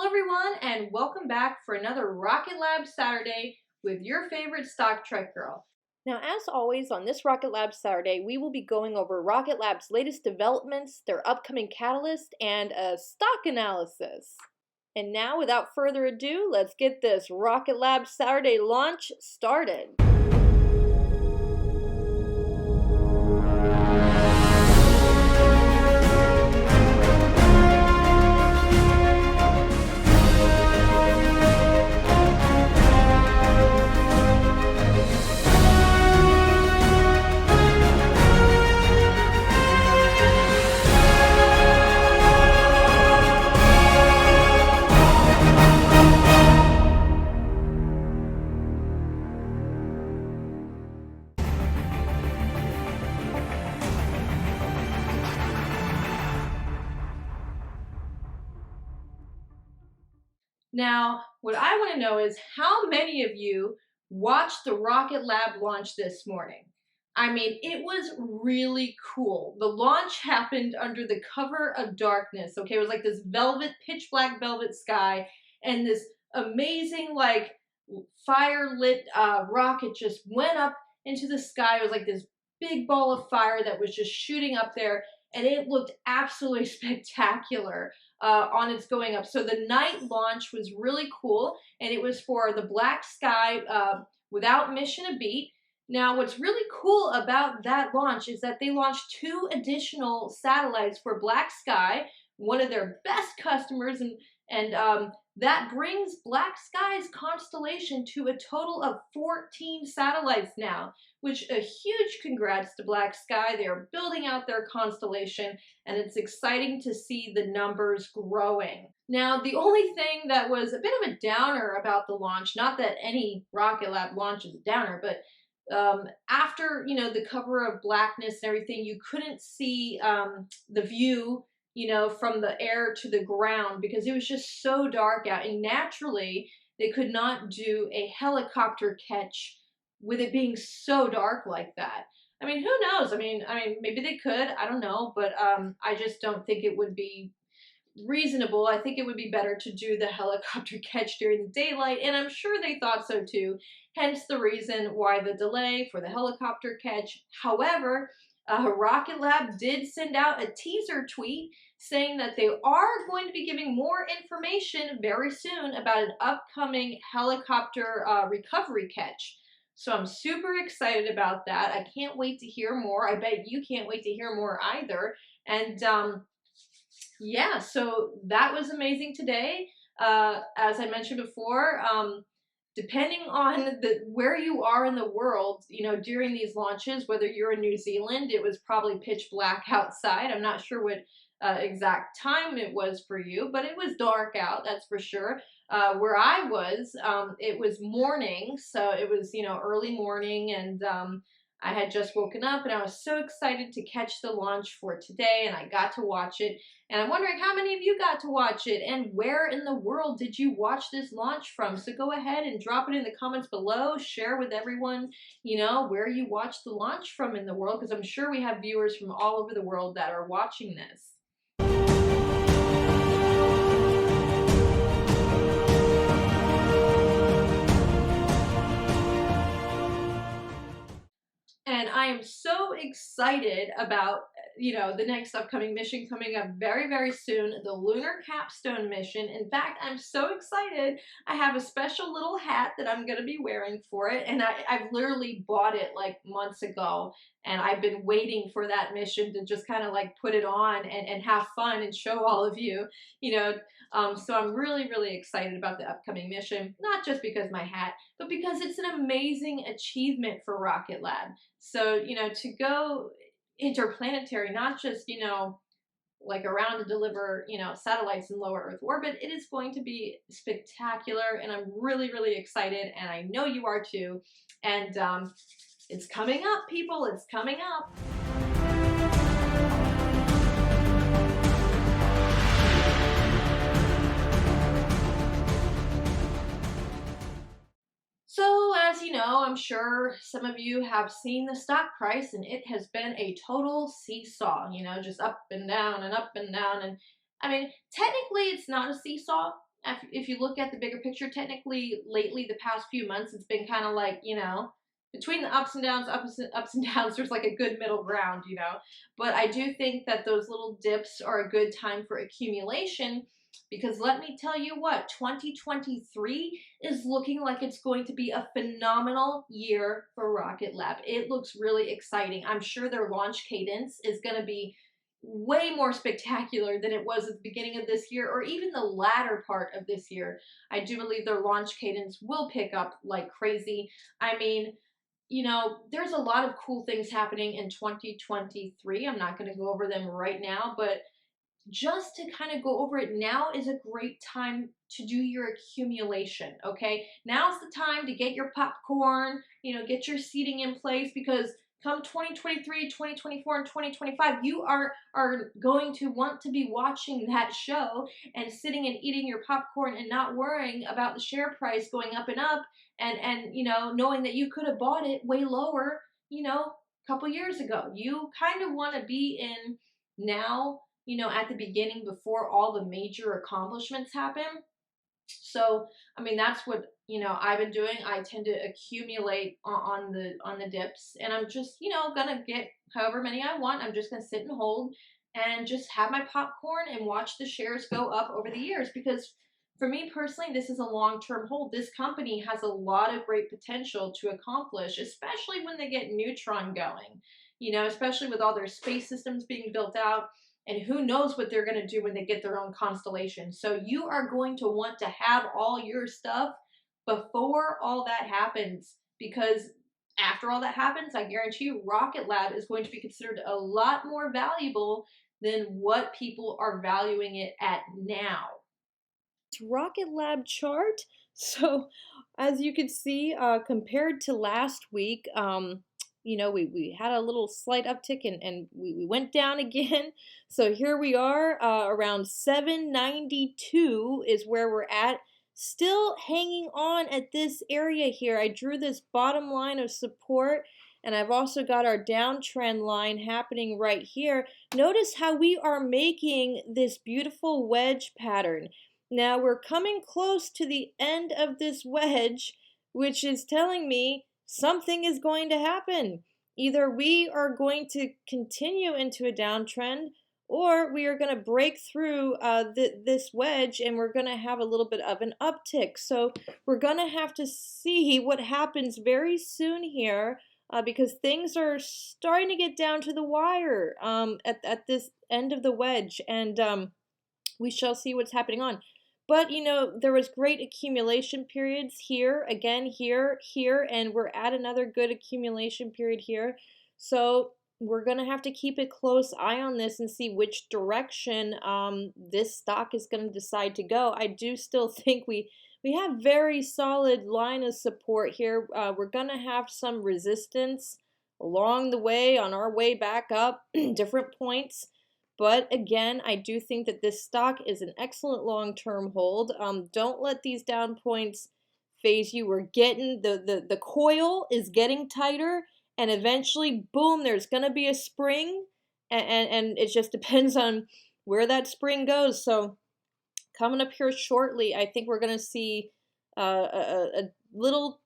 Hello everyone, and welcome back for another Rocket Lab Saturday with your favorite Stock Trek girl. Now, as always, on this Rocket Lab Saturday, we will be going over Rocket Lab's latest developments, their upcoming catalyst, and a stock analysis. And now, without further ado, let's get this Rocket Lab Saturday launch started. Now, what I want to know is how many of you watched the Rocket Lab launch this morning? I mean, it was really cool. The launch happened under the cover of darkness, okay? It was like this velvet, pitch black velvet sky, and this amazing, like, fire lit rocket just went up into the sky. It was like this big ball of fire that was just shooting up there, and it looked absolutely spectacular on its going up. So the night launch was really cool, and it was for the Black Sky without mission a beat. Now, what's really cool about that launch is that they launched 2 additional satellites for Black Sky, one of their best customers, and that brings Black Sky's constellation to a total of 14 satellites now, which a huge congrats to Black Sky. They are building out their constellation, and it's exciting to see the numbers growing. Now, the only thing that was a bit of a downer about the launch, not that any Rocket Lab launch is a downer, but after, the cover of blackness and everything, you couldn't see the view from the air to the ground because it was just so dark out. And naturally, they could not do a helicopter catch with it being so dark like that. I mean, who knows? I mean, maybe they could. I don't know, but I just don't think it would be reasonable. I think it would be better to do the helicopter catch during the daylight, and I'm sure they thought so too. Hence the reason why the delay for the helicopter catch. However, Rocket Lab did send out a teaser tweet saying that they are going to be giving more information very soon about an upcoming helicopter recovery catch. So I'm super excited about that. I can't wait to hear more. I bet you can't wait to hear more either. And yeah, so that was amazing today. As I mentioned before, depending on where you are in the world, during these launches, whether you're in New Zealand, it was probably pitch black outside. I'm not sure what exact time it was for you, but it was dark out, that's for sure. Where I was, it was morning, so it was, early morning, and I had just woken up, and I was so excited to catch the launch for today, and I got to watch it. And I'm wondering how many of you got to watch it, and where in the world did you watch this launch from? So go ahead and drop it in the comments below. Share with everyone, where you watched the launch from in the world, because I'm sure we have viewers from all over the world that are watching this. And I am so excited about, the next upcoming mission coming up very, very soon, the Lunar Capstone mission. In fact, I'm so excited. I have a special little hat that I'm going to be wearing for it, and I've literally bought it like months ago, and I've been waiting for that mission to just kind of like put it on and have fun and show all of you, so I'm really, really excited about the upcoming mission, not just because my hat, but because it's an amazing achievement for Rocket Lab. So, to go interplanetary, not just, like around to deliver, satellites in low Earth orbit, it is going to be spectacular, and I'm really, really excited, and I know you are too. And it's coming up, people, it's coming up. So, as you know, I'm sure some of you have seen the stock price, and it has been a total seesaw, just up and down and up and down. And I mean, technically it's not a seesaw. if you look at the bigger picture, technically lately, the past few months, it's been kind of like, between the ups and downs, ups and downs, there's like a good middle ground. But I do think that those little dips are a good time for accumulation because let me tell you what, 2023 is looking like it's going to be a phenomenal year for Rocket Lab. It looks really exciting. I'm sure their launch cadence is going to be way more spectacular than it was at the beginning of this year or even the latter part of this year. I do believe their launch cadence will pick up like crazy. I mean, there's a lot of cool things happening in 2023. I'm not going to go over them right now, but just to kind of go over it, now is a great time to do your accumulation, okay? Now's the time to get your popcorn, get your seating in place because come 2023, 2024, and 2025, you are going to want to be watching that show and sitting and eating your popcorn and not worrying about the share price going up and up and knowing that you could have bought it way lower, a couple years ago. You kind of want to be in now, at the beginning before all the major accomplishments happen. So, I mean, that's what, I've been doing. I tend to accumulate on the dips and I'm just, gonna get however many I want. I'm just gonna sit and hold and just have my popcorn and watch the shares go up over the years because for me personally, this is a long-term hold. This company has a lot of great potential to accomplish, especially when they get Neutron going, especially with all their space systems being built out and who knows what they're going to do when they get their own constellation. So you are going to want to have all your stuff before all that happens because after all that happens, I guarantee you Rocket Lab is going to be considered a lot more valuable than what people are valuing it at now. Rocket Lab chart. So, as you can see, compared to last week, we had a little slight uptick and we went down again. So here we are, around 792 is where we're at. Still hanging on at this area here. I drew this bottom line of support. And I've also got our downtrend line happening right here. Notice how we are making this beautiful wedge pattern. Now we're coming close to the end of this wedge, which is telling me something is going to happen. Either we are going to continue into a downtrend or we are going to break through this wedge and we're going to have a little bit of an uptick. So we're going to have to see what happens very soon here because things are starting to get down to the wire at this end of the wedge and we shall see what's happening on. But, there was great accumulation periods here, again, here, and we're at another good accumulation period here. So we're going to have to keep a close eye on this and see which direction this stock is going to decide to go. I do still think we have very solid line of support here. We're going to have some resistance along the way on our way back up, different points. But again, I do think that this stock is an excellent long-term hold. Don't let these down points phase you. We're getting, the coil is getting tighter and eventually, boom, there's going to be a spring and it just depends on where that spring goes. So coming up here shortly, I think we're going to see a little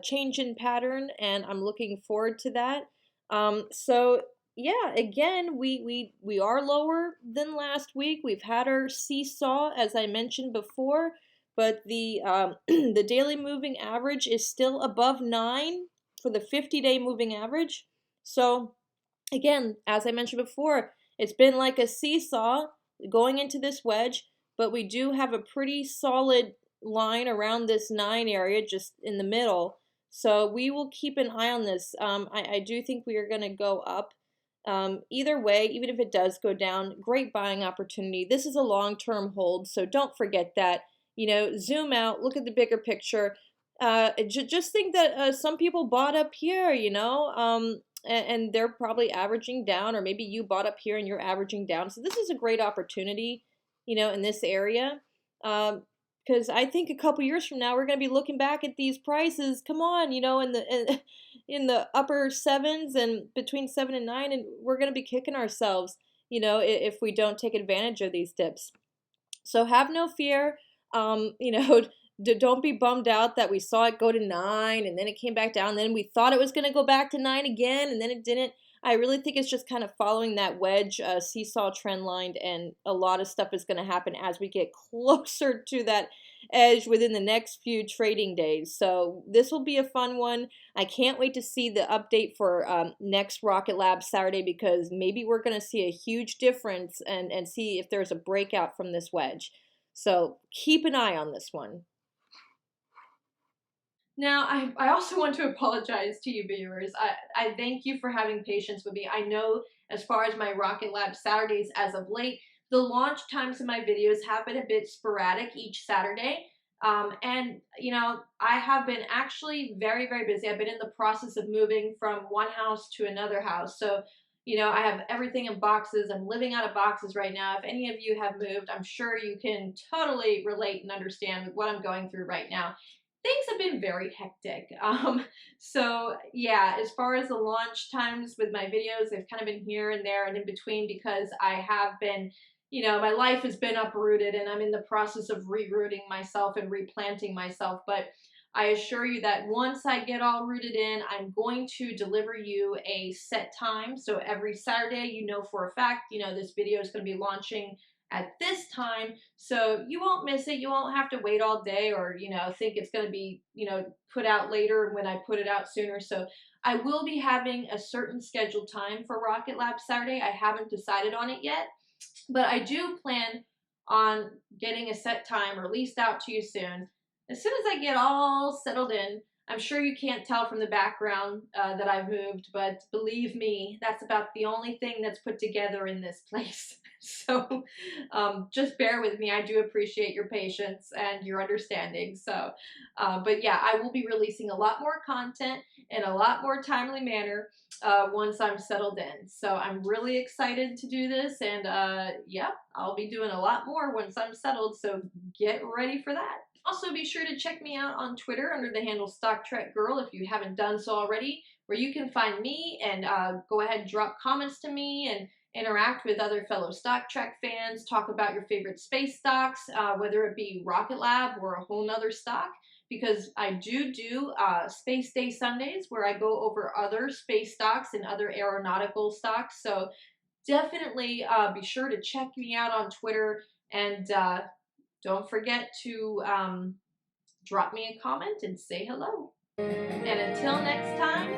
change in pattern and I'm looking forward to that. So yeah, again, we are lower than last week. We've had our seesaw, as I mentioned before, but the the daily moving average is still above 9 for the 50-day moving average. So again, as I mentioned before, it's been like a seesaw going into this wedge, but we do have a pretty solid line around this 9 area, just in the middle. So we will keep an eye on this. I do think we are going to go up. Either way, even if it does go down, great buying opportunity. This is a long-term hold, so don't forget that. Zoom out, look at the bigger picture. Just think that some people bought up here, and they're probably averaging down, or maybe you bought up here and you're averaging down. So this is a great opportunity, in this area. Because I think a couple years from now we're going to be looking back at these prices. Come on, in the upper sevens and between 7 and 9, and we're going to be kicking ourselves, if we don't take advantage of these dips. So have no fear. You know, don't be bummed out that we saw it go to 9 and then it came back down. Then we thought it was going to go back to 9 again and then it didn't. I really think it's just kind of following that wedge seesaw trend line, and a lot of stuff is going to happen as we get closer to that edge within the next few trading days. So this will be a fun one. I can't wait to see the update for next Rocket Lab Saturday, because maybe we're going to see a huge difference and see if there's a breakout from this wedge. So keep an eye on this one. Now, I also want to apologize to you viewers. I thank you for having patience with me. I know as far as my Rocket Lab Saturdays as of late, the launch times of my videos have been a bit sporadic each Saturday. And, you know, I have been actually very, very busy. I've been in the process of moving from one house to another house. So, you know, I have everything in boxes. I'm living out of boxes right now. If any of you have moved, I'm sure you can totally relate and understand what I'm going through right now. Things have been very hectic. So yeah, as far as the launch times with my videos, they've kind of been here and there and in between, because I have been, you know, my life has been uprooted and I'm in the process of rerooting myself and replanting myself. But I assure you that once I get all rooted in, I'm going to deliver you a set time. So every Saturday, you know for a fact, you know, this video is going to be launching at this time, so you won't miss it. You won't have to wait all day or, you know, think it's going to be, you know, put out later when I put it out sooner. So I will be having a certain scheduled time for Rocket Lab Saturday. I haven't decided on it yet, but I do plan on getting a set time released out to you soon. As soon as I get all settled in, I'm sure you can't tell from the background that I've moved, but believe me, that's about the only thing that's put together in this place. So just bear with me. I do appreciate your patience and your understanding. So, but yeah, I will be releasing a lot more content in a lot more timely manner once I'm settled in. So I'm really excited to do this, and yeah, I'll be doing a lot more once I'm settled. So get ready for that. Also, be sure to check me out on Twitter under the handle Stock Trek Girl if you haven't done so already, where you can find me and go ahead and drop comments to me and interact with other fellow Stock Trek fans, talk about your favorite space stocks, whether it be Rocket Lab or a whole nother stock, because I do Space Day Sundays where I go over other space stocks and other aeronautical stocks. So definitely be sure to check me out on Twitter, and don't forget to drop me a comment and say hello. And until next time,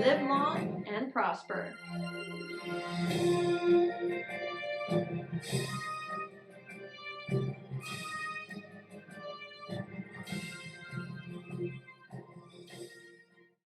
live long and prosper.